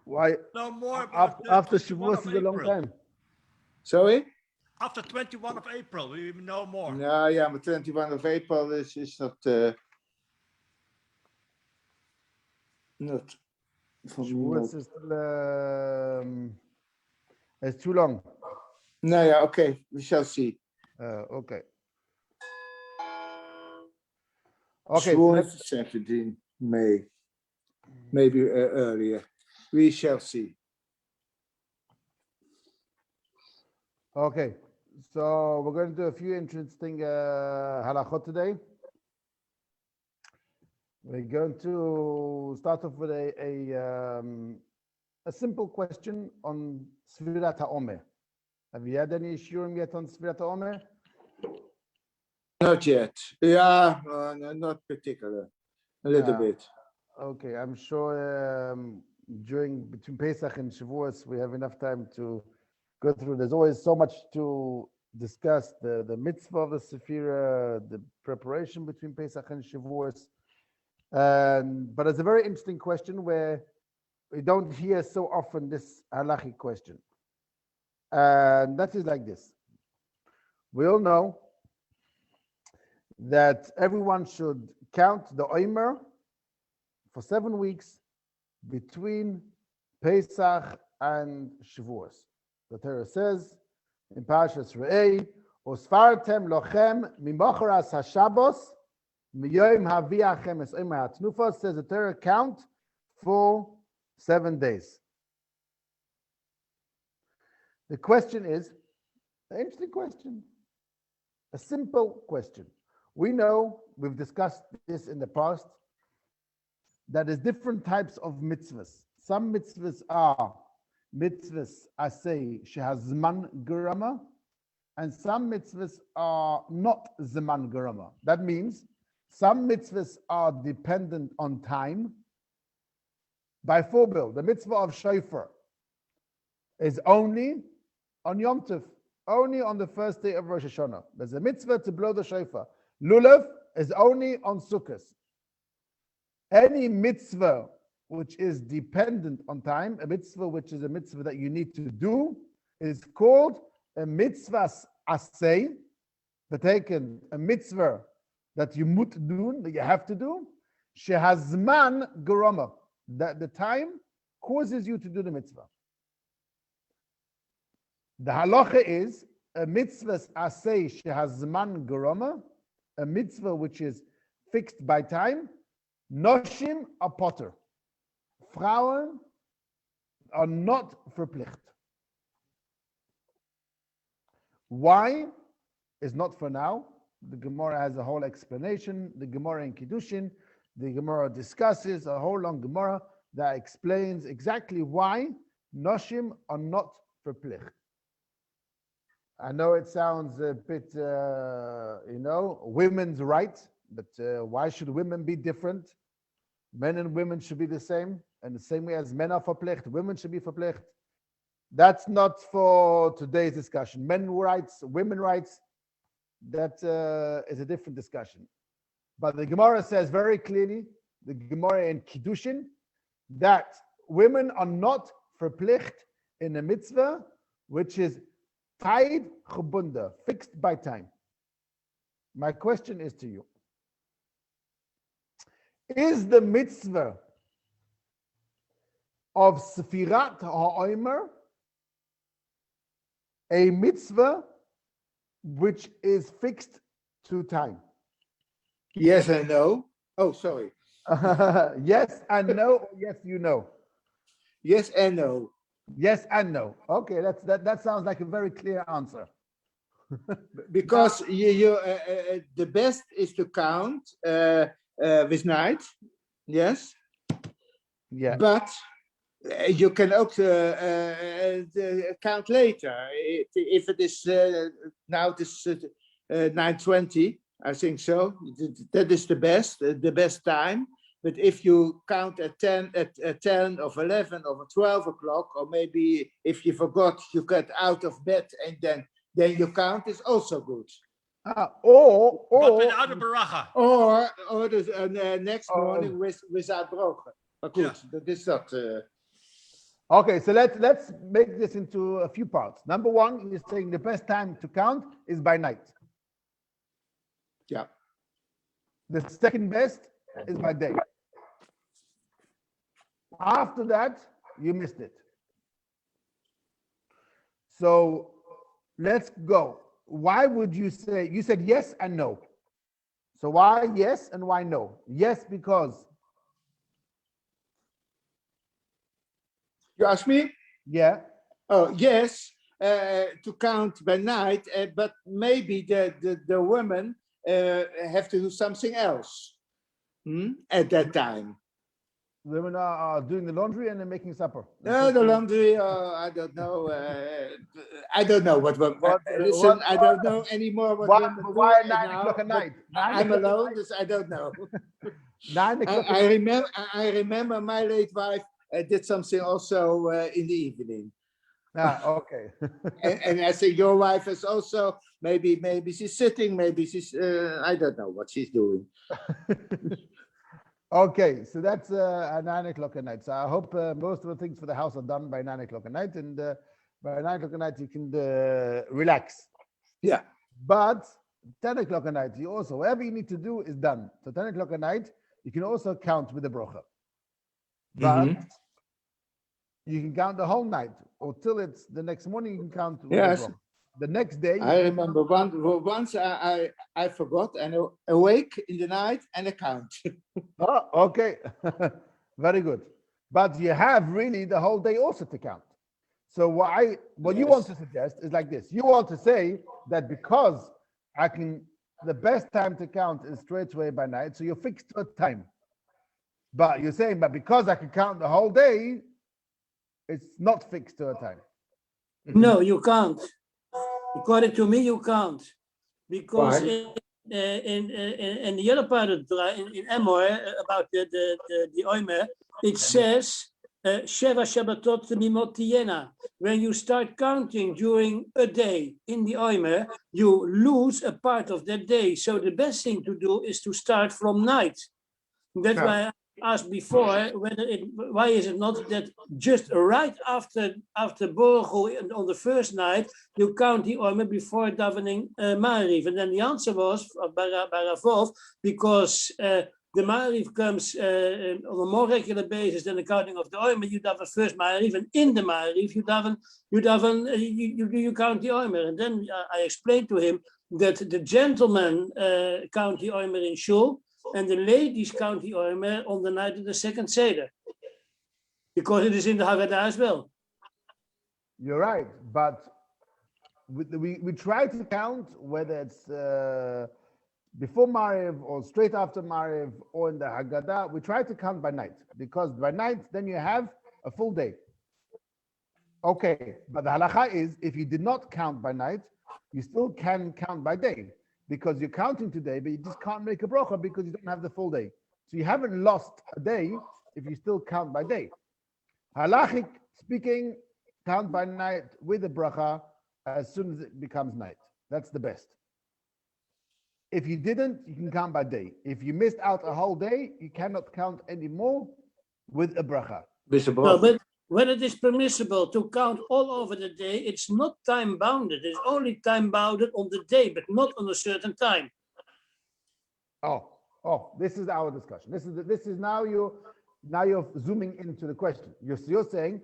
Why? No more. After Shavuos is a long time. Sorry? After 21 of April, we know more. No, yeah, but 21 of April is not. Not. Shavuos is still, it's too long. No, yeah, okay, we shall see. Okay. Shavuos 17 May, maybe earlier. We shall see. Okay, so we're going to do a few interesting halachot today. We're going to start off with a simple question on Sefiras Haomer. Have you had any shiurim yet on Sefiras Haomer? Not yet. Yeah, no, not particular. A little bit. Okay, I'm sure between Pesach and Shavuos we have enough time to go through. There's always so much to discuss, the mitzvah of the Sefiras, the preparation between Pesach and Shavuos. But it's a very interesting question where we don't hear so often this halachic question. And that is like this. We all know that everyone should count the Omer for 7 weeks between Pesach and Shavuos. The Torah says in Parashas Re'ei, "Osfartem lochem mimocharas hashabos miyoim haviachem es Omer hatnufa." Says the Torah, count for 7 days. The question is an interesting question, a simple question. We know, we've discussed this in the past, that there's different types of mitzvahs. Some mitzvahs are mitzvahs asay shehazman gerama, and some mitzvahs are not zman gerama. That means some mitzvahs are dependent on time. By Forbil, the mitzvah of shofar is only on Yom Tov, only on the first day of Rosh Hashanah. There's a mitzvah to blow the shofar. Lulav is only on Sukkot. Any mitzvah which is dependent on time, a mitzvah which is a mitzvah that you need to do, is called a mitzvah asay, taken a mitzvah that you mut do, that you have to do, shehazman gerama, that the time causes you to do the mitzvah. The halacha is a mitzvah asay shehazman gerama, a mitzvah which is fixed by time. Noshim are potter. Frauen are not verplicht. Why is not for now. The Gemara has a whole explanation. The Gemara in Kiddushin, the Gemara discusses a whole long Gemara that explains exactly why Noshim are not verplicht. I know it sounds a bit, women's rights, but why should women be different? Men and women should be the same, and the same way as men are verplicht, women should be verplicht. That's not for today's discussion. Men rights, women rights, that is a different discussion. But the Gemara says very clearly, the Gemara in Kiddushin, that women are not verplicht in a mitzvah which is Taid gebunda, fixed by time. My question is to you. Is the mitzvah of Sefiras Haomer a mitzvah which is fixed to time? Yes and no. Oh, sorry. Yes and no, or yes, you know? Yes and no. Yes and no. Okay, that sounds like a very clear answer. Because the best is to count with night, yes. Yeah. But you can also count later. If it is now this 9:20, I think so. That is the best time. But if you count at 10 or 11 or 12 o'clock, or maybe if you forgot, you get out of bed and then you count, is also good. Or but without a baracha. Or the next morning without broken. But good, that is not. Okay, so let's make this into a few parts. Number one, you're saying the best time to count is by night. Yeah. The second best is by day. After that, you missed it. So let's go. Why would you say, you said yes and no. So why yes and why no? Yes, because. You ask me? Yeah. Oh, yes, to count by night, but maybe the women have to do something else at that time. Women are doing the laundry and they're making supper. No, the laundry, I don't know. I don't know what listen, I don't know anymore what women do. Why 9 now, o'clock at night? I'm alone, so I don't know. 9 o'clock I remember my late wife did something also in the evening. Okay. and I think your wife is also, maybe she's sitting, maybe she's, I don't know what she's doing. Okay, so that's at 9 o'clock at night. So I hope most of the things for the house are done by 9 o'clock at night, and by 9 o'clock at night you can relax. Yeah. But 10 o'clock at night, you also, whatever you need to do is done. So 10 o'clock at night, you can also count with the brocha. But you can count the whole night, or till it's the next morning, you can count with the brocha. The next day. I remember once I forgot and awake in the night and I count. Oh, okay. Very good. But you have really the whole day also to count. So what you want to suggest is like this. You want to say that because the best time to count is straight away by night, so you're fixed to a time. But you're saying, but because I can count the whole day, it's not fixed to a time. No, you can't. According to me, you can't, because in the other part of in Emor about the Omer, it says Sheva Shabbatot Mimot Tiyena. When you start counting during a day in the Omer, you lose a part of that day. So the best thing to do is to start from night. That's why I asked before why is it not that just right after Borgo on the first night you count the Omer before davening Ma'ariv, and then the answer was Baravov, because the Ma'ariv comes on a more regular basis than the counting of the Omer. You daven first Ma'ariv, and in the Ma'ariv you count the Omer, and then I explained to him that the gentlemen count the Omer in shul, and the ladies count the Omer on the night of the second Seder, because it is in the Haggadah as well. You're right, but we try to count whether it's before Mariv or straight after Mariv or in the Haggadah. We try to count by night, because by night then you have a full day. Okay, but the halacha is if you did not count by night, you still can count by day, because you're counting today, but you just can't make a bracha because you don't have the full day. So you haven't lost a day if you still count by day. Halachic speaking, count by night with a bracha as soon as it becomes night. That's the best. If you didn't, you can count by day. If you missed out a whole day, you cannot count anymore with a bracha. No, but when it is permissible to count all over the day, it's not time bounded. It's only time bounded on the day, but not on a certain time. Oh, this is our discussion. This is now you're zooming into the question. You're saying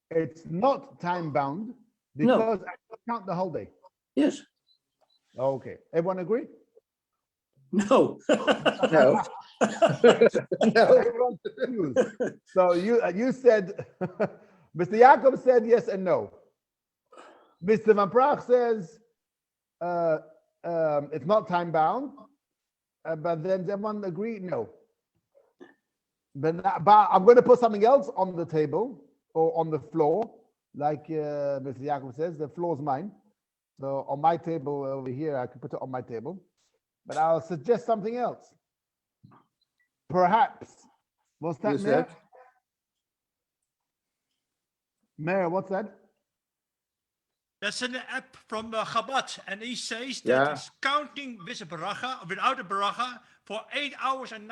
it's not time bound because I count the whole day. Yes. Okay. Everyone agree? No. No. Everyone's confused. So you said, Mr. Yaakov said yes and no. Mr. Van Praag says it's not time bound, but then everyone agree no. But I'm going to put something else on the table or on the floor, like Mr. Yaakov says. The floor is mine. So on my table over here, I can put it on my table. But I'll suggest something else. Perhaps. What's that, Mayor? Mayor, what's that? That's an app from Chabad, and he says that it's counting with a baracha, without a baracha, for 8 hours and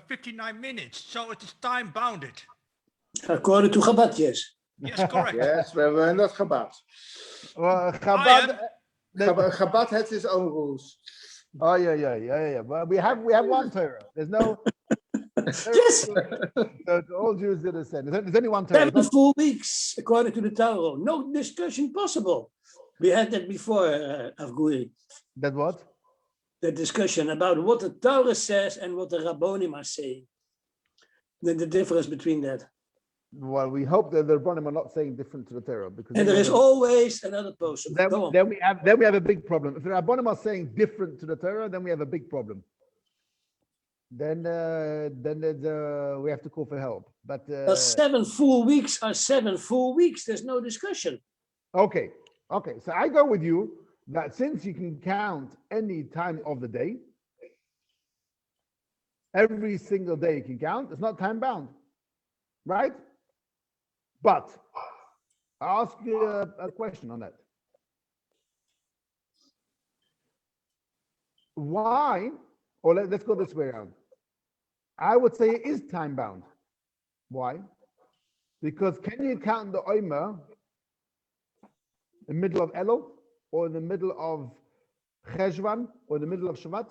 59 minutes. So it is time bounded. According to Chabad, yes. Yes, correct. Yes, we're not Chabad. Well, I Chabad, am. Chabad has its own rules. oh yeah. But we have one Torah. There's no. Yes, All Jews are the same. There's only one Torah. 7 full weeks, according to the Torah. No discussion possible. We had that before, Avguri. That what? The discussion about what the Torah says and what the Rabbonim are saying. Then the difference between that. Well, we hope that the Rabbanim are not saying different to the Torah, because And there is always another person. Go on. then we have a big problem. If the Rabbanim are saying different to the Torah, then we have a big problem. Then we have to call for help. But 7 full weeks are 7 full weeks. There's no discussion. okay. So I go with you that since you can count any time of the day, every single day you can count, it's not time bound, right? But I'll ask you a question on that. Why, or let's go this way around. I would say it is time bound. Why? Because can you count the Omer in the middle of Elul, or in the middle of Cheshvan, or in the middle of Shabbat?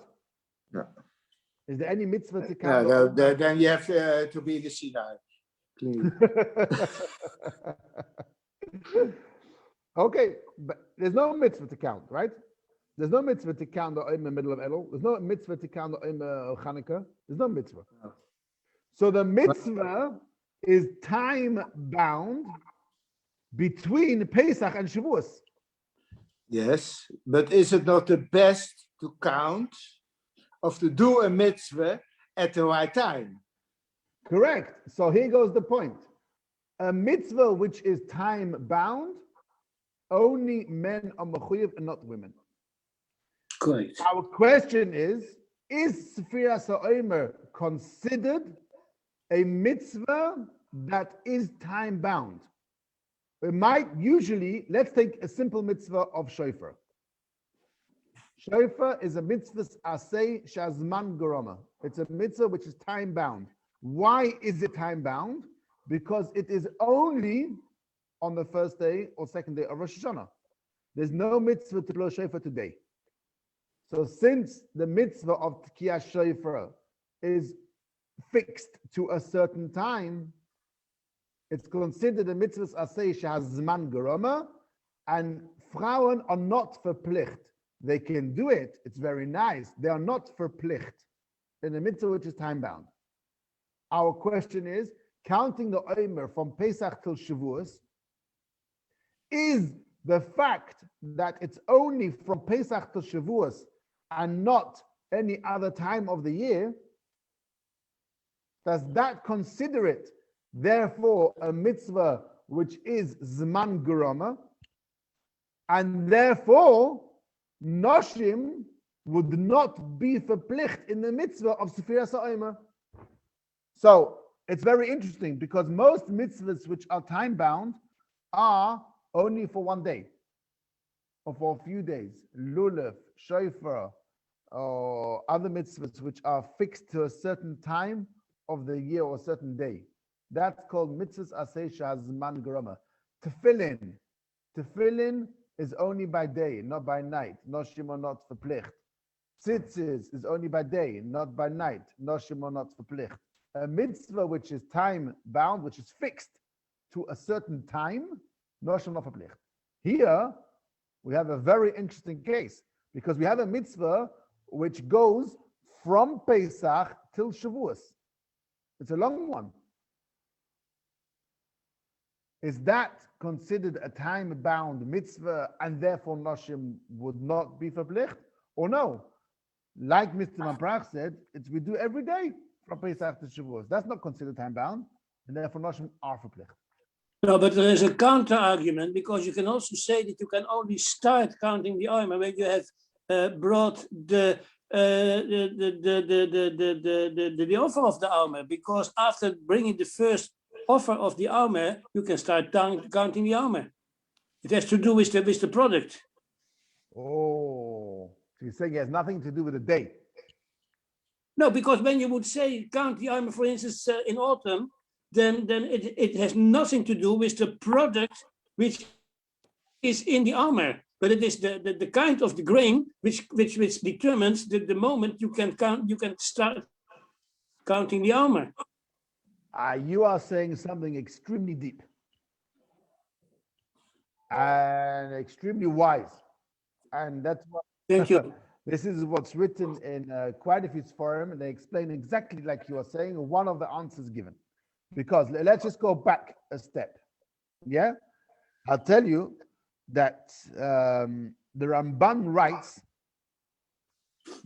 No. Is there any mitzvah to count? No, then you have to be in the Sinai. Clean. Okay, but there's no mitzvah to count, right? There's no mitzvah to count the Omer in the middle of Elul. There's no mitzvah to count the Omer of Hanukkah. There's no mitzvah. No. So the mitzvah is time bound between Pesach and Shavuos. Yes, but is it not the best to count of to do a mitzvah at the right time? Correct. So here goes the point. A mitzvah which is time bound, only men are mechuyev and not women. Correct. Our question is Sefiras Haomer considered a mitzvah that is time bound? We might usually, let's take a simple mitzvah of shofar. Shofar is a mitzvah aseh shazman garama. It's a mitzvah which is time bound. Why is it time bound? Because it is only on the first day or second day of Rosh Hashanah. There's no mitzvah to blow shofar today. So since the mitzvah of Tkiyah shofar is fixed to a certain time, it's considered a mitzvah aseh shehazman garama, and Frauen are not verplicht. They can do it. It's very nice. They are not verplicht in a mitzvah which is time bound. Our question is, counting the Omer from Pesach till Shavuos, is the fact that it's only from Pesach till Shavuos and not any other time of the year, does that consider it, therefore, a mitzvah which is Zman Garama, and therefore, Noshim would not be verplicht in the mitzvah of Sefiras Haomer? So, it's very interesting because most mitzvahs which are time bound are only for one day or for a few days. Lulav, shofar, or other mitzvahs which are fixed to a certain time of the year or a certain day. That's called mitzvahs aseh shehazman garama. Tefillin is only by day, not by night. Noshim are not verplicht. Tzitzis is only by day, not by night. Noshim are not verplicht. A mitzvah which is time bound, which is fixed to a certain time, noshim not verplicht. Here, we have a very interesting case because we have a mitzvah which goes from Pesach till Shavuos. It's a long one. Is that considered a time-bound mitzvah and therefore noshim would not be verplicht? Or no? Like Mr. Van Praag said, we do every day from Pesach to Shavuos. That's not considered time-bound, and therefore noshim are verplicht. No, but there is a counter argument because you can also say that you can only start counting the Omer when you have brought the offer of the Omer, because after bringing the first offer of the Omer, you can start counting the Omer. It has to do with the product. Oh, so you're saying it has nothing to do with the day? No, because when you would say count the Omer, for instance, in autumn, then it has nothing to do with the product which is in the Omer, but it is the kind of the grain which determines the moment you can start counting the Omer. You are saying something extremely deep and extremely wise, and that's what. Thank you. This is what's written in quite a few forums, and they explain exactly like you are saying one of the answers given. Because let's just go back a step. Yeah, I'll tell you that the Ramban writes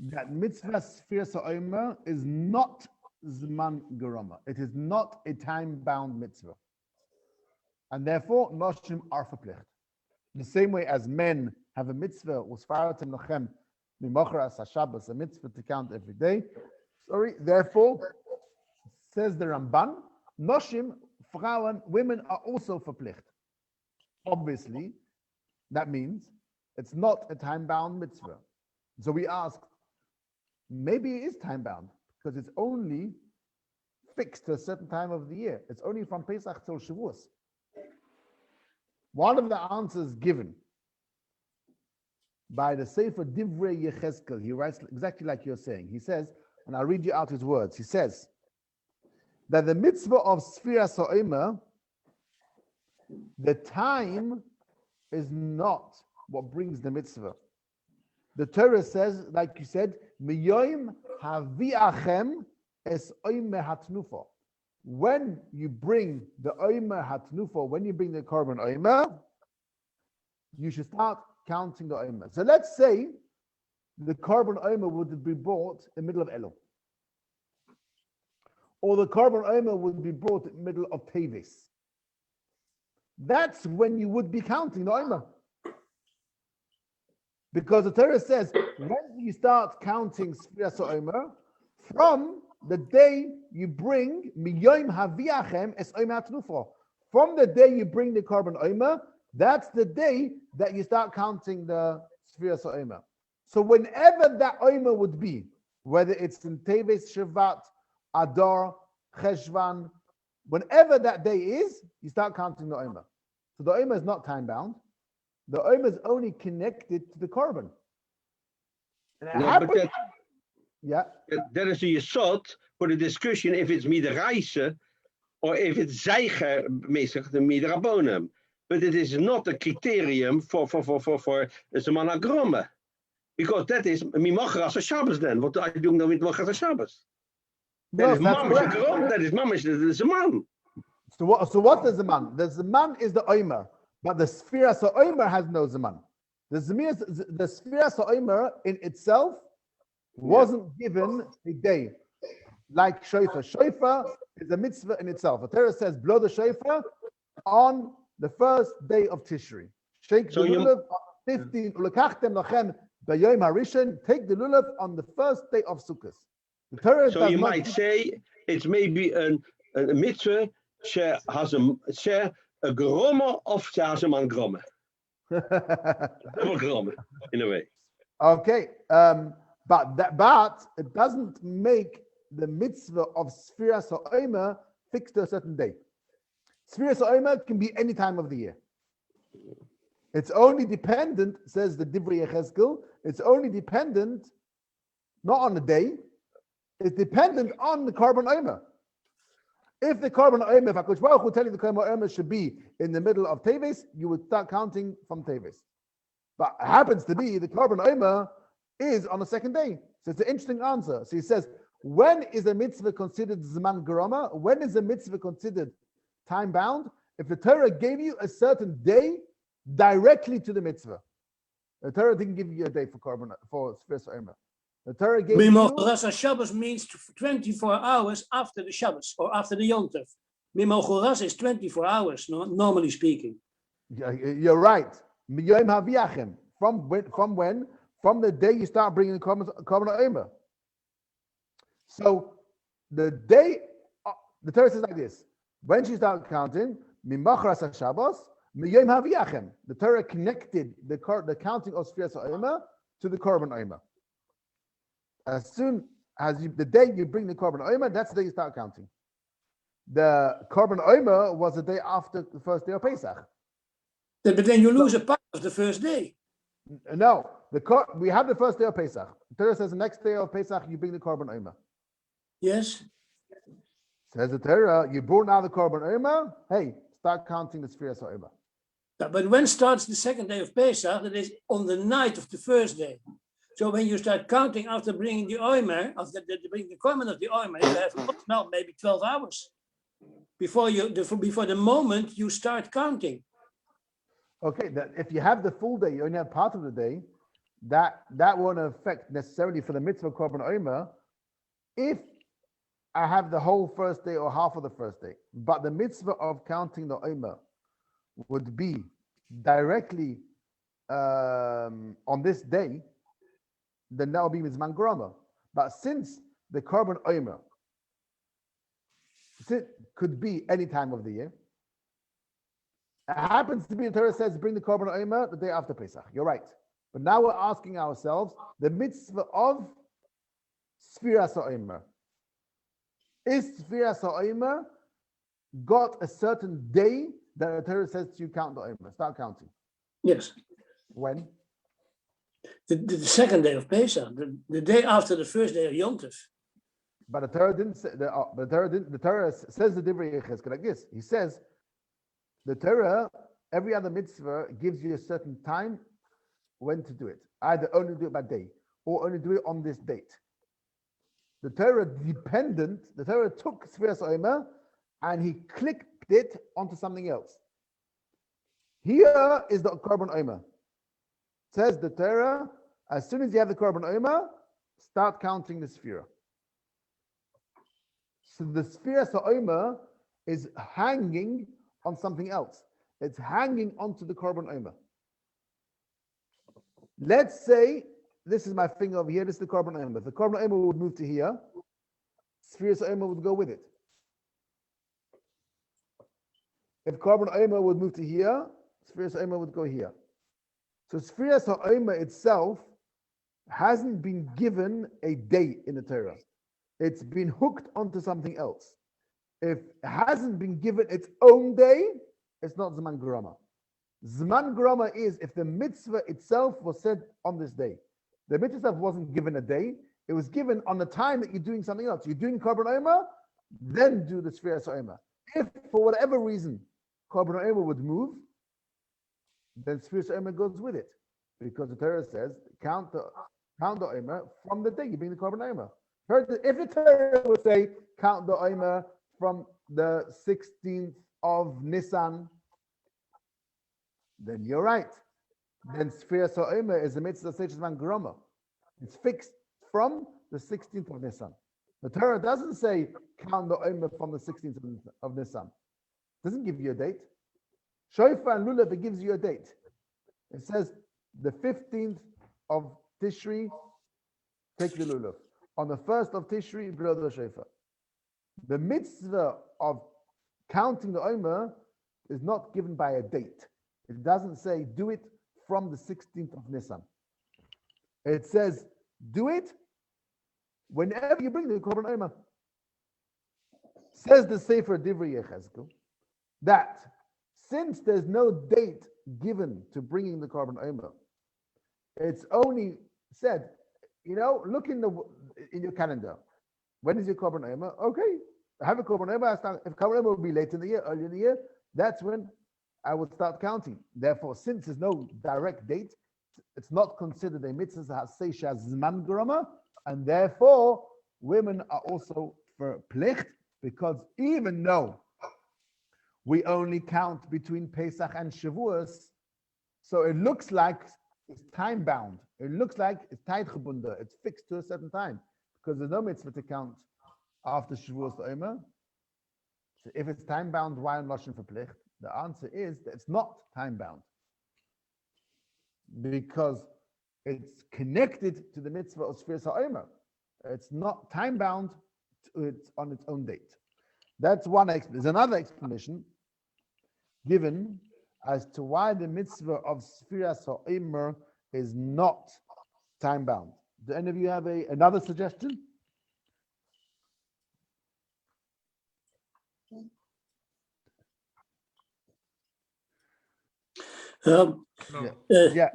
that Mitzvah Sefiras Haomer is not Zman Geroma. It is not a time-bound mitzvah, and therefore Noshim are verplicht. The same way as men have a mitzvah, Usfaratem Lochem Mimochras HaShabbos, a mitzvah to count every day. Therefore, says the Ramban, Noshim, Frauen, women are also verplicht. Obviously, that means it's not a time-bound mitzvah. So we ask, maybe it is time-bound because it's only fixed to a certain time of the year. It's only from Pesach till Shavuos. One of the answers given by the Sefer Divrei Yechezkel, he writes exactly like you're saying. He says, and I'll read you out his words. He says that the mitzvah of Sefiras Haomer, the time is not what brings the mitzvah. The Torah says, like you said, Miyoim haviachem es oimer hatnufa. When you bring the oimer hatnufa, when you bring the korban oimer, you should start counting the oimer. So let's say the korban oimer would be brought in the middle of Elul, or the korban oimer would be brought in the middle of Tevis. That's when you would be counting the oimer. Because the Torah says, when you start counting Sefiras Haomer, from the day you bring Miyoim Haviachem Es Oimer Hatnufa. From the day you bring the korban oimer, that's the day that you start counting the Sefiras Haomer. So whenever that oimer would be, whether it's in Teves, Shevat, Adar, Cheshvan, whenever that day is, you start counting the oimer. So the oimer is not time-bound. The oimer is only connected to the korban. That is the yesod for the discussion if it's midaraisa or if it's zeiger meestal the midrabonim. But it is not a criterium for Zeman HaGroma. Because that is Mimochras Shabbos then. What I do now with Mimochras Shabbos. That is Mamash Grom, that is Mamash the Zeman. So what's the Zeman? The Zeman is the oimer. But the Sefiras Haomer has no Zeman. The Sefiras Haomer in itself wasn't given a day. Like Shofar. Shofar is a mitzvah in itself. The Torah says, blow the Shofar on the first day of Tishri. Shake the lulav on 15. Ulekachtem lachem b'yom harishon. Take the lulav on the first day of Sukkot. The Torah so you might say it's maybe a mitzvah she has a groma of she has a man groma. Double groma, in a way. Okay, but it doesn't make the mitzvah of Sefiras Haomer fixed to a certain day. Sefiras Haomer can be any time of the year. It's only dependent, says the Divrei Yechezkel, it's only dependent not on the day, it's dependent on the korban oimer. If the korban oimer, if HaKadosh Baruch Hu tell you the korban oimer should be in the middle of Teves, you would start counting from Teves. But it happens to be the korban oimer is on the second day. So it's an interesting answer. So he says, when is a mitzvah considered Zman Geroma? When is a mitzvah considered time-bound? If the Torah gave you a certain day directly to the mitzvah. The Torah didn't give you a day for Sefiras Haomer. The Torah gave Mimochras Shabbos means 24 hours after the Shabbos or after the Yom Tov. Mimochras is 24 hours, normally speaking. You're right. Miyoim haviachem. From when? From the day you start bringing the korban oimer. So the day, the Torah says like this: when you start counting, Mimochras Shabbos, Miyoim haviachem. The Torah connected the counting of Sefiras Haomer to the korban oimer. As soon as the day you bring the korban oimer, that's the day you start counting. the Korban Omer was the day after the first day of Pesach. But then you lose a part of the first day. No, we have the first day of Pesach. The Torah says the next day of Pesach you bring the Korban Omer. Yes. Says the Torah, you brought now the Korban Omer. Hey, start counting the Sefiras Haomer. But when starts the second day of Pesach? That is on the night of the first day. So when you start counting after bringing the Omer, after bringing the Korban of the Omer, you have maybe 12 hours before the moment you start counting. Okay, if you have the full day, you only have part of the day, that won't affect necessarily for the mitzvah Korban Omer if I have the whole first day or half of the first day. But the mitzvah of counting the Omer would be directly on this day, then that will be Mizman Grama. But since the Korban Omer could be any time of the year, it happens to be the Torah says bring the Korban Omer the day after Pesach. You're right. But now we're asking ourselves the mitzvah of Sefiras Haomer. Is Sefiras Haomer got a certain day that the Torah says to you count the Omer? Start counting. Yes. When? The second day of Pesach, the day after the first day of Yom Tov. But the Torah didn't say the Torah says the Divrei Yechezkel like this. He says the Torah, every other mitzvah gives you a certain time when to do it. Either only do it by day or only do it on this date. The Torah took Sefiras Haomer and he clicked it onto something else. Here is the Korban Omer. Says the Torah, as soon as you have the Korban Omer, start counting the Sefira. So the Sefiras Haomer is hanging on something else. It's hanging onto the Korban Omer. Let's say this is my finger over here, this is the Korban Omer. The Korban Omer would move to here, Sefiras Haomer would go with it. If Korban Omer would move to here, Sefiras Haomer would go here. So Sefiras Haomer itself hasn't been given a date in the Torah. It's been hooked onto something else. If it hasn't been given its own day, it's not Zman Grama. Zman Grama is if the mitzvah itself was said on this day. The mitzvah wasn't given a day, it was given on the time that you're doing something else. You're doing Korban Omer, then do the Sefiras Haomer. If for whatever reason Korban Omer would move, then Sefiras Haomer goes with it. Because the Torah says, count the Omer from the day you bring the Korban Omer. If the Torah would say, count the Omer from the 16th of Nisan, then you're right. Then Sefiras Haomer is a mitzvah such as Man Groma. It's fixed from the 16th of Nisan. The Torah doesn't say count the Omer from the 16th of Nisan. It doesn't give you a date. Shofar and Lulav, it gives you a date. It says the 15th of Tishri, take the Lulav. On the 1st of Tishri, blow the Shofar. The mitzvah of counting the Omer is not given by a date. It doesn't say do it from the 16th of Nisan. It says do it whenever you bring the Korban Omer. Says the Sefer Divrei Yechezkel that since there's no date given to bringing the Korban Omer, it's only said, look in your calendar. When is your Korban Omer? Okay, I have a Korban Omer. If Korban Omer will be late in the year, early in the year, that's when I would start counting. Therefore, since there's no direct date, it's not considered a mitzvah seisha zman grama, and therefore women are also for plicht, because even though we only count between Pesach and Shavuos, so it looks like it's time bound. It looks like it's tijdgebunden. It's fixed to a certain time, because there's no mitzvah to count after Shavuos Omer. So if it's time bound, why am Lashon for plicht? The answer is that it's not time bound, because it's connected to the mitzvah of Sefiras Haomer. It's not time bound, it's on its own date. That's one explanation. There's another explanation given as to why the mitzvah of Sefiras Haomer is not time bound. Do any of you have another suggestion? No. Yeah.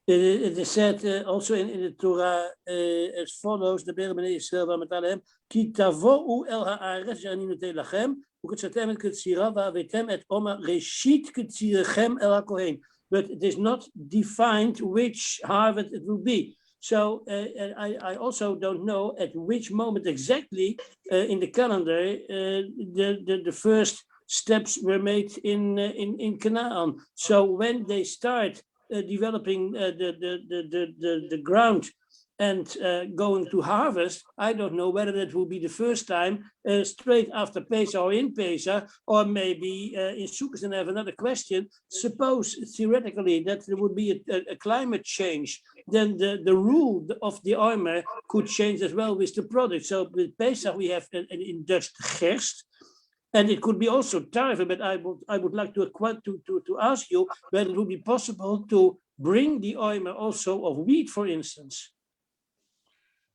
It is said also in the Torah as follows: the Bnei Yisrael v'amatalem ki tavo'u el haaretz she'ani notei lachem u'ketzatem et ketzira va'avetem et omer reshit ketzirechem el hakohen. But it is not defined which harvest it will be. So I also don't know at which moment exactly in the calendar the first steps were made in Canaan. So when they start developing the ground and going to harvest, I don't know whether that will be the first time straight after Pesach or in Pesach, or maybe in Sukkot. And I have another question. Suppose theoretically that there would be a climate change, then the rule of the Omer could change as well with the product. So with Pesach we have in Dutch gerst, and it could be also tarwe, but I would like to ask you whether it would be possible to bring the oimer also of wheat, for instance,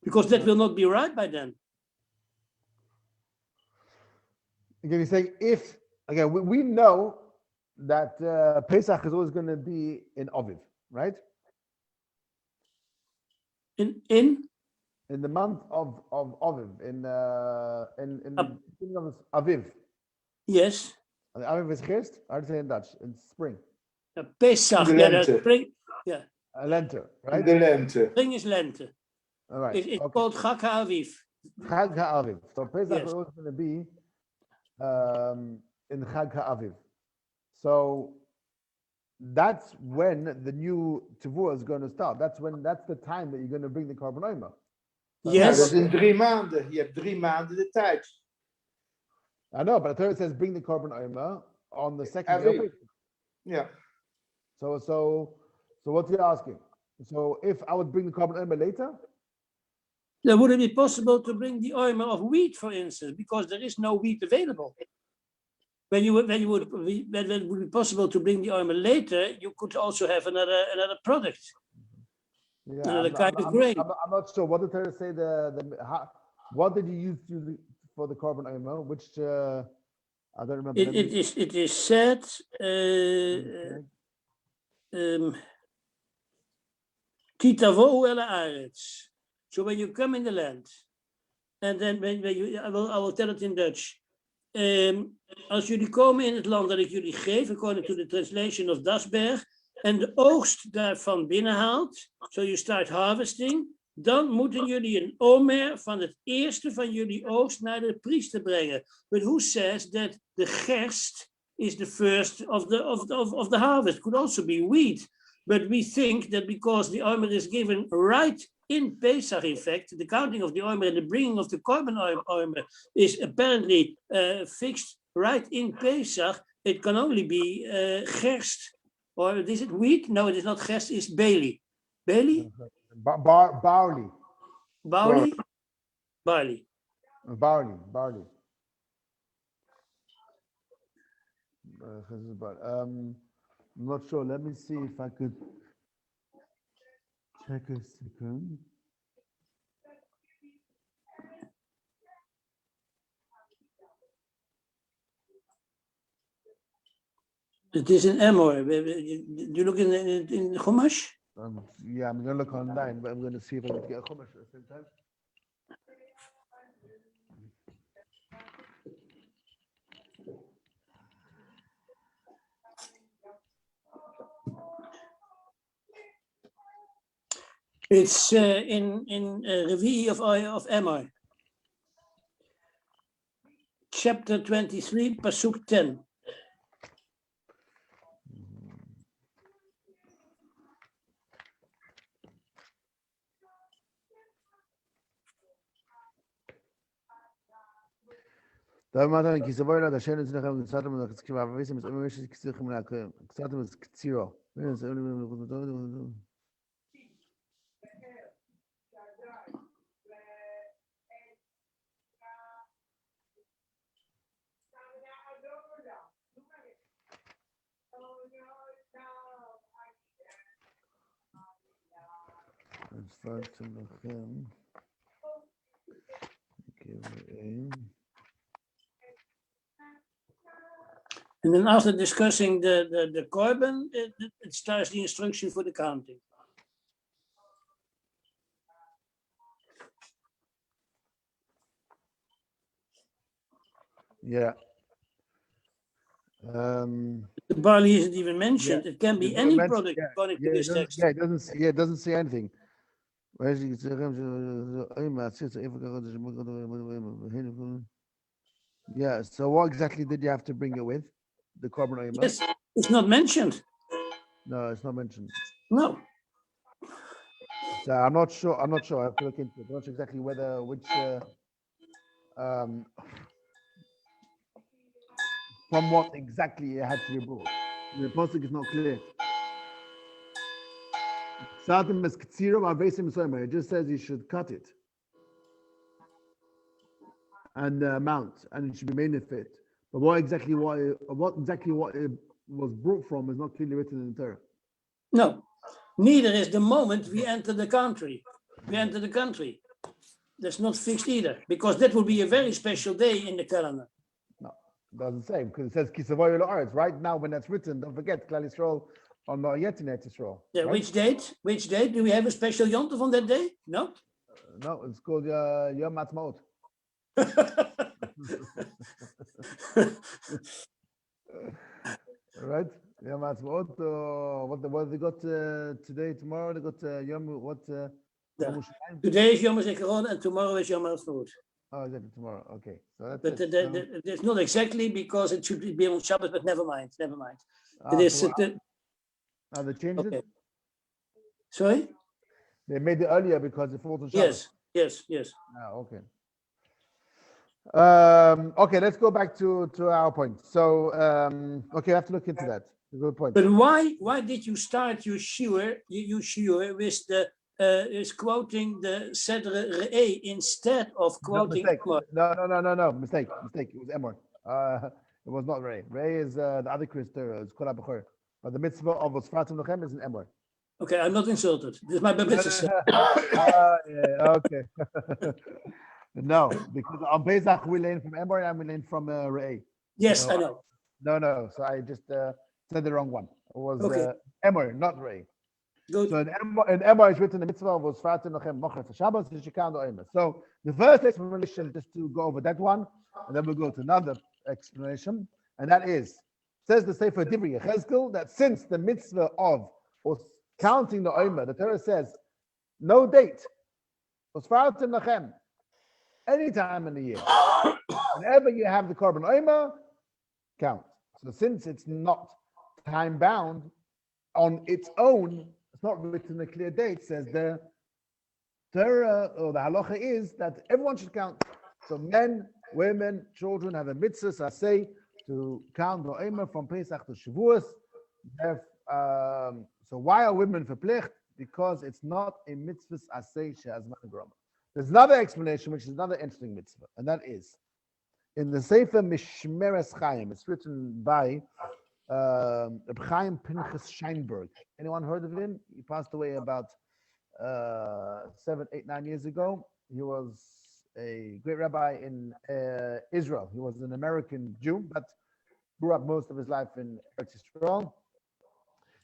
because that will not be right by then. Again, you're saying if, again, we know that Pesach is always going to be in Aviv, right? In the month of Aviv, in the beginning of Aviv. Yes. Aviv is gerst. How do you say in Dutch? In spring. Pesach, spring. Yeah. Lente, right? The lente. Spring is lente. All right. It's called Chag HaAviv. Chag HaAviv. So Pesach Yes. is always going to be in Chag HaAviv. So that's when the new Tavua is going to start. That's the time that you're going to bring the Korban Omer. Yes. Dat is in 3 maanden. Je hebt 3 maanden de tijd. I know, but the Torah says bring the Korban Omer on the second day of Pesach. Yeah. So what you're asking? So if I would bring the Korban Omer later? Then would it be possible to bring the oimer of wheat, for instance, because there is no wheat available? When it would be possible to bring the oimer later, you could also have another product. Yeah, Another kind of grain. I'm not sure. What did Torah say? What did you use for the Korban Omer? Which I don't remember. It is said. Kitavo el haaretz. So when you come in the land, and then when you, I will tell it in Dutch. Als jullie komen in het land dat ik jullie geef, according to the translation of Dasberg, en de oogst daarvan binnenhaalt, so you start harvesting, dan moeten jullie een omer van het eerste van jullie oogst naar de priester brengen. But who says that the gerst is the first of the harvest? Could also be wheat. But we think that because the omer is given right in Pesach, in fact, the counting of the omer and the bringing of the korban omer is apparently fixed right in Pesach, it can only be gerst. Or is it wheat? No, it is not gerst, it's barley. Barley? Barley. Barley? Barley. Barley. I'm not sure. Let me see if I could check a second. It is in Amor. You look in Chumash? Yeah, I'm going to look online, but I'm going to see if I can get a Chumash at the same time. It's in Rabbi of Amor. Chapter 23, Pasuk 10. Da matan ki zavoyla da shenen zinachem gitsatem da skiva avesem es emesh kitzichem la gitsatem es kitziro. And then after discussing the korban, it starts the instruction for the counting. Yeah. The barley isn't even mentioned. It can be any product according to this text. It doesn't say anything. Yeah, so what exactly did you have to bring it with? The korban omer? Yes, it's not mentioned. No, it's not mentioned. No. So I'm not sure. I have to look into it. I'm not sure exactly from what exactly it had to be brought. The pasuk is not clear. It just says you should cut it and mount, and it should be made of it. But what exactly it was brought from is not clearly written in the Torah. No, neither is the moment we enter the country. That's not fixed either, because that will be a very special day in the calendar. No, it doesn't say, because it says Kisavoy La'aretz. Right now, when that's written, don't forget Klal Yisrael are not yet in Eretz Yisrael. Yeah, right? Which date? Do we have a special yontif on that day? No. No, it's called Yom Ha'atzmaut. Right? Yom Ha'atzmaut. What they got today, tomorrow? They got Yom what? Today is Yom HaZikaron and tomorrow is Yom HaAtzmaut. Oh, exactly, tomorrow. Okay. So that's But it's not exactly because it should be on Shabbat, but never mind. It is. They changed it? Sorry? They made it earlier because it falls on Shabbat. Yes. Okay. Okay, let's go back to our point. So, okay, I have to look into that. Good point. But why did you start your shiur with the is quoting the Sedre Re'eh instead of quoting Emor? No, mistake. It was Emor. It was not Ray. Ray is the other Christer. It's Kol HaBechor. But the mitzvah of Osfatim Lochem is an Emor. Okay, I'm not insulted. This is my mitzvah. Okay. No, because on Pesach we learn from Emor and we learn from Re'eh. Yes, so, I know. No. So I just said the wrong one. It was okay. Emor, not Re'eh. Good. So in Emor is written the mitzvah of Osfatim Lochem Mocher for Shabbos and Shekan Omer. So the first explanation, just to go over that one, and then we'll go to another explanation, and that is, says the Sefer Divrei Yechezkel, that since the mitzvah of counting the Omer, the Torah says, no date, Osfatim Lachem, any time in the year, whenever you have the korban Omer, count. So since it's not time bound on its own, it's not written a clear date, says the Torah or the halacha is that everyone should count. So men, women, children have a mitzvah, so I say, to count the Omer from Pesach to Shavuos. So why are women verplicht? Because it's not a mitzvah asay she'azman grama. There's another explanation, which is another interesting mitzvah, and that is in the Sefer Mishmeres Chaim. It's written by Reb Chaim Pinchas Scheinberg. Anyone heard of him? He passed away about 7, 8, 9 years ago. He was a great rabbi in Israel. He was an American Jew, but grew up most of his life in Eretz Yisrael.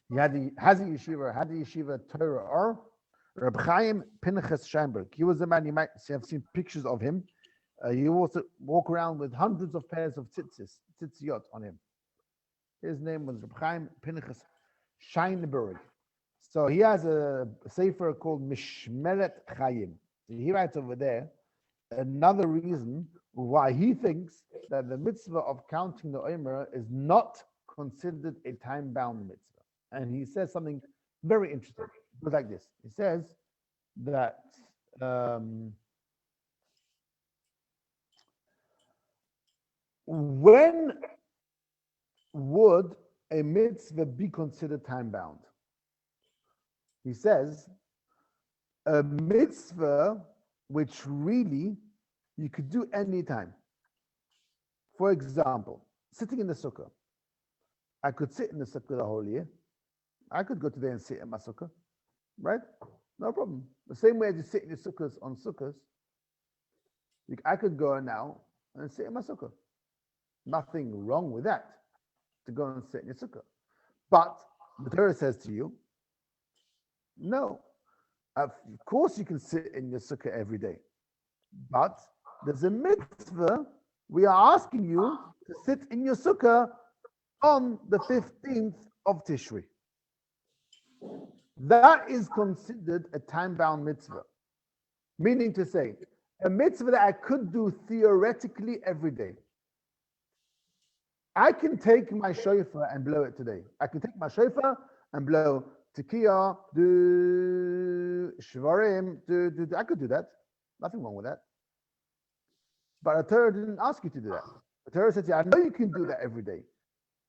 He had the yeshiva Torah Or. Reb Chaim Pinchas Scheinberg. He was a man, you might have seen pictures of him. He also walk around with hundreds of pairs of tzitzit on him. His name was Reb Chaim Pinchas Scheinberg. So he has a sefer called Mishmeret Chaim. So he writes over there another reason why he thinks that the mitzvah of counting the Omer is not considered a time-bound mitzvah. And he says something very interesting. It goes like this. He says that when would a mitzvah be considered time-bound? He says a mitzvah which really you could do any time. For example, sitting in the sukkah. I could sit in the sukkah the whole year. I could go today and sit in my sukkah, right? No problem. The same way as you sit in your sukkahs on sukkahs, I could go now and sit in my sukkah. Nothing wrong with that. to go and sit in your sukkah. But the Torah says to you, no, of course you can sit in your sukkah every day. But there's a mitzvah, we are asking you to sit in your sukkah on the 15th of Tishri. That is considered a time-bound mitzvah. Meaning to say, a mitzvah that I could do theoretically every day. I can take my shofar and blow it today. I can take my shofar and blow tekiah, do shvarim, do. I could do that. Nothing wrong with that. But the Torah didn't ask you to do that. The Torah said to you, I know you can do that every day.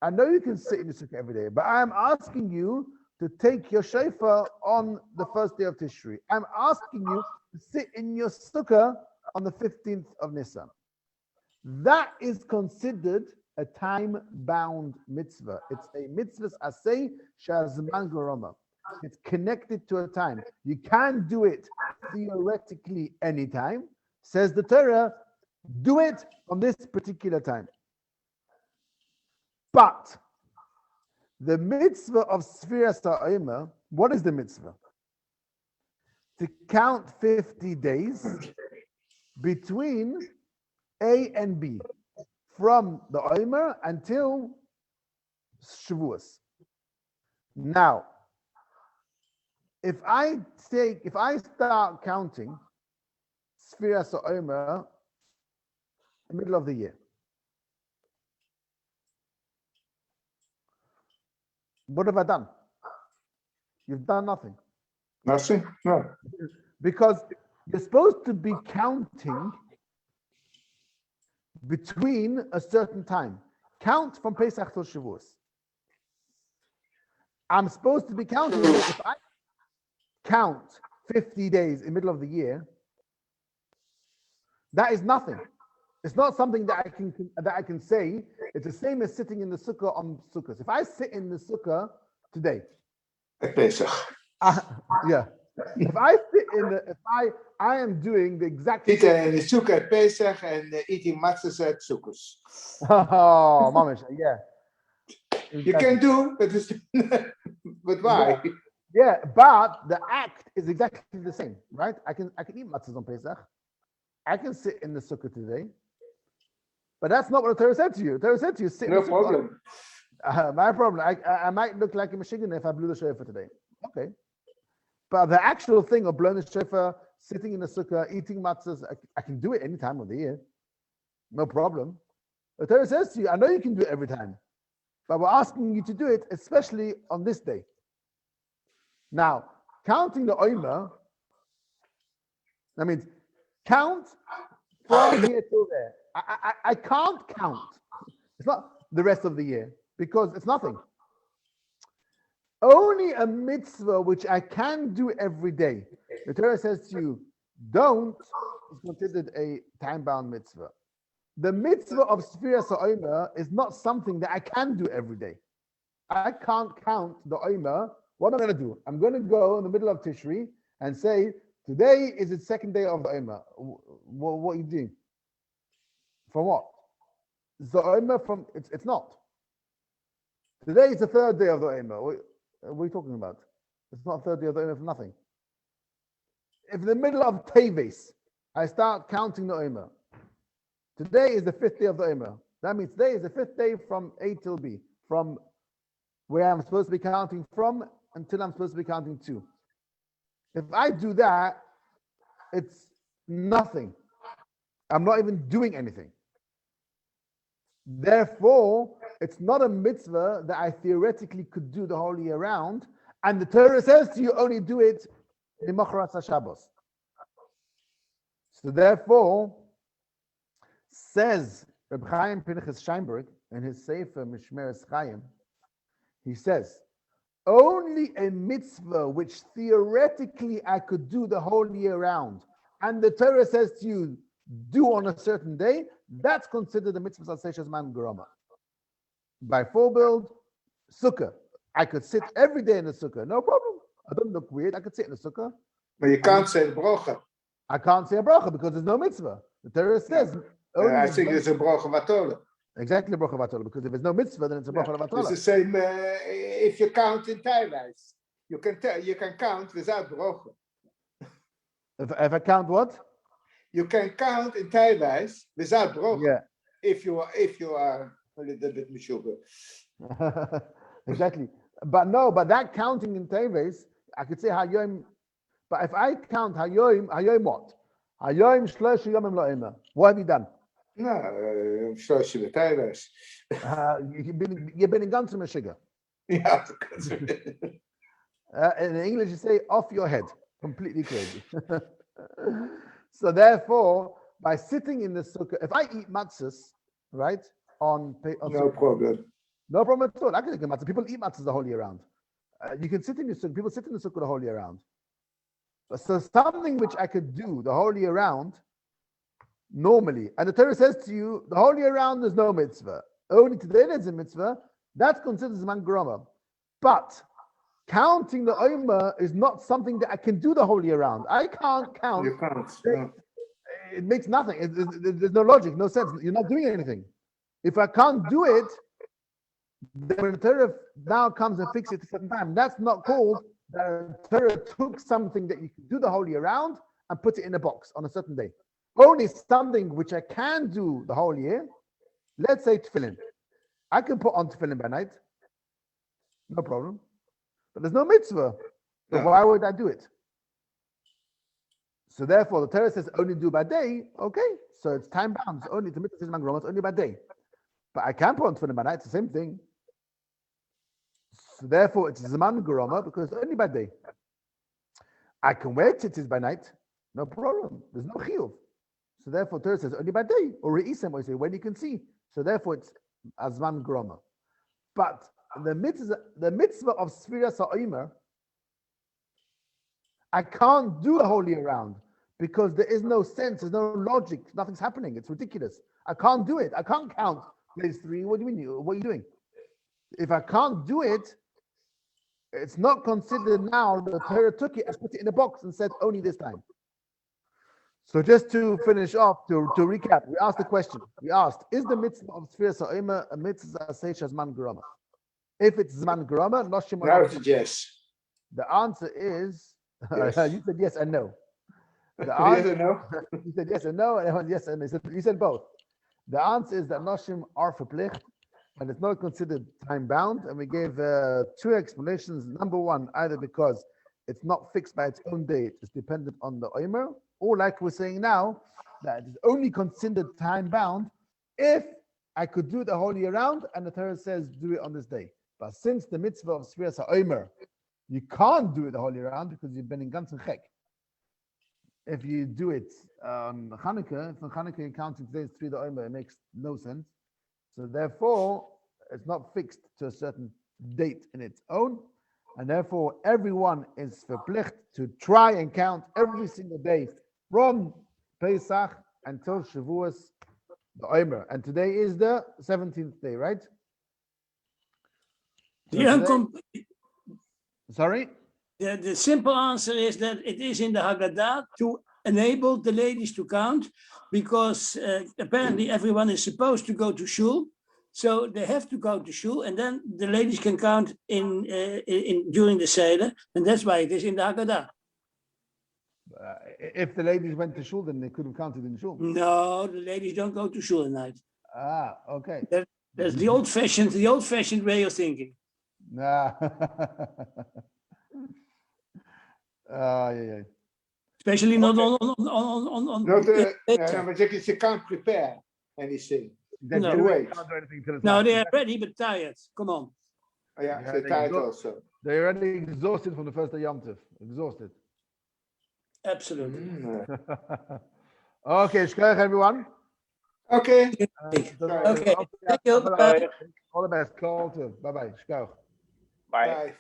I know you can sit in the sukkah every day, but I am asking you to take your shofar on the first day of Tishri. I'm asking you to sit in your sukkah on the 15th of Nisan. That is considered a time-bound mitzvah. It's a mitzvah asay shazman goroma. It's connected to a time. You can do it theoretically anytime. Says the Torah, do it on this particular time. But the mitzvah of Sefiras Haomer, what is the mitzvah? To count 50 days between A and B, from the Omer until Shavuos. Now, if I start counting Sefiras Haomer in the middle of the year, what have I done? You've done nothing. Nothing? No. Because you're supposed to be counting between a certain time. Count from Pesach till Shavuos. I'm supposed to be counting. If I count 50 days in the middle of the year, that is nothing. It's not something that I can say. It's the same as sitting in the sukkah on Sukkot. If I sit in the sukkah today, Pesach. Yeah. If I sit in the, if I am doing the exact. Zitten in de sukkah at Pesach and eating matzahs at Sukkot. Oh, mamish, yeah. You can do, but it's, but why? Yeah, but the act is exactly the same, right? I can eat matzahs on Pesach. I can sit in the sukkah today. But that's not what the Torah said to you. The Torah said to you, sit in the sukkah. No problem. My problem. I might look like a Michigan if I blew the shofar today. Okay. But the actual thing of blowing the shofar, sitting in the sukkah, eating matzahs, I can do it any time of the year. No problem. The Torah says to you, I know you can do it every time. But we're asking you to do it, especially on this day. Now, counting the Omer, that means count from here till there. I can't count. It's not the rest of the year because it's nothing. Only a mitzvah which I can do every day. The Torah says to you, don't, is considered a time-bound mitzvah. The mitzvah of Sefiras Haomer is not something that I can do every day. I can't count the Omer. What am I going to do? I'm going to go in the middle of Tishri and say, today is the second day of the Omer. What are you doing? From what? The Omer from, it's not. Today is the third day of the Omer. What are you talking about? It's not third day of the Omer for nothing. If in the middle of Teves, I start counting the Omer. Today is the fifth day of the Omer. That means today is the fifth day from A till B, from where I'm supposed to be counting from until I'm supposed to be counting to. If I do that, it's nothing. I'm not even doing anything. Therefore, it's not a mitzvah that I theoretically could do the whole year round. And the Torah says to you, only do it in Mocharas HaShabbos. So therefore, says Reb Chaim Pinchas Scheinberg in his Sefer Mishmeres Chaim, he says, only a mitzvah which theoretically I could do the whole year round, and the Torah says to you, do on a certain day, that's considered a mitzvah Sasei Man Garama. By forebuild, sukkah. I could sit every day in the sukkah, no problem. I don't look weird. I could sit in the sukkah. But you can't say bracha. I can't say a bracha because there's no mitzvah. The Torah says. I think it's a bracha vatola. Exactly, bracha v'atola. Because if there's no mitzvah, then it's a bracha It's v'atola. the same if you count in teilweise. You can count without bracha. If I count what? You can count in teilweise without bracha. Yeah. If you are a little bit mishuber. Exactly. But that counting in teves, I could say hayoim. But if I count hayoim what? Hayoim shlosh yomim lo'ema. What have you done? No, shlosh teilweise. You've been in ganzen meshiga. Yeah. In English, you say off your head, completely crazy. So therefore, by sitting in the sukkah, if I eat matzahs, right, on No problem. No problem at all. I can eat matzah. People eat matzahs the whole year round. You can sit in the sukkah. People sit in the sukkah the whole year round. So something which I could do the whole year round, normally, and the Torah says to you, the whole year round there's no mitzvah. Only today there's a mitzvah. That's considered zman groma. But counting the omer is not something that I can do the whole year round. I can't count. You can't. No. It makes nothing. There's no logic, no sense. You're not doing anything. If I can't do it, then when the Torah now comes and fixes it at a certain time, that's not called the Torah took something that you can do the whole year round and put it in a box on a certain day. Only something which I can do the whole year. Let's say tefillin. I can put on tefillin by night. No problem. But there's no mitzvah. So why would I do it? So therefore, the Torah says only do by day. Okay, so it's time bound. It's only the mitzvah says it's only by day. But I can put on tefillin by night. It's the same thing. So therefore, it's zman groma because it's only by day. I can wear tzitzis by night. No problem. There's no chiyuv. So therefore, Torah says only by day or re'isem, or you say when you can see. So therefore, it's azman groma. But the mitzvah of Sefiras Haomer, I can't do the whole year round because there is no sense, there's no logic, nothing's happening. It's ridiculous. I can't do it. I can't count days 3. What do you mean? What are you doing? If I can't do it, it's not considered now. The Torah took it and put it in a box and said only this time. So just to finish off, to recap, we asked the question. We asked, is the mitzvah of Sefiras Haomer a mitzvah seish zman groma? If it's zman groma, noshim. Now it's yes. The answer is Yes. you said yes and no. The Yes answer, or no? you said yes and no, and I went yes and no. You said both. The answer is that noshim are verplicht, and it's not considered time bound. And we gave 2 explanations. Number one, either because it's not fixed by its own date, it's dependent on the omer, or like we're saying now, that it's only considered time bound if I could do it the whole year round, and the Torah says do it on this day. But since the mitzvah of Sefiras Haomer, you can't do it the whole year round because you've been in ganzen chek. If you do it on Hanukkah, if on Hanukkah you're counting today's 3 the omer, it makes no sense. So therefore, it's not fixed to a certain date in its own, and therefore everyone is verplicht to try and count every single day from Pesach until Shavuos the omer. And today is the 17th day, right? So today, sorry? The simple answer is that it is in the Haggadah to enable the ladies to count because apparently everyone is supposed to go to shul. So they have to go to shul and then the ladies can count in during the Seder. And that's why it is in the Haggadah. If the ladies went to shul, then they could have counted in shul. No, the ladies don't go to shul at night. Ah, okay. That's the old-fashioned way of thinking. Nah. Yeah. Especially not on But you can't prepare anything. No, You wait. can't do anything till it's No, not. they are ready but tired. Come on. Oh, yeah, Yeah, they're they tired go- also. They're already exhausted from the first day Yom Tov. Exhausted. Absolutely. Okay, shkoyach everyone. Okay. Okay. Thank you. Bye. All the best. Call to. Bye bye. Shkoyach. Bye. Bye.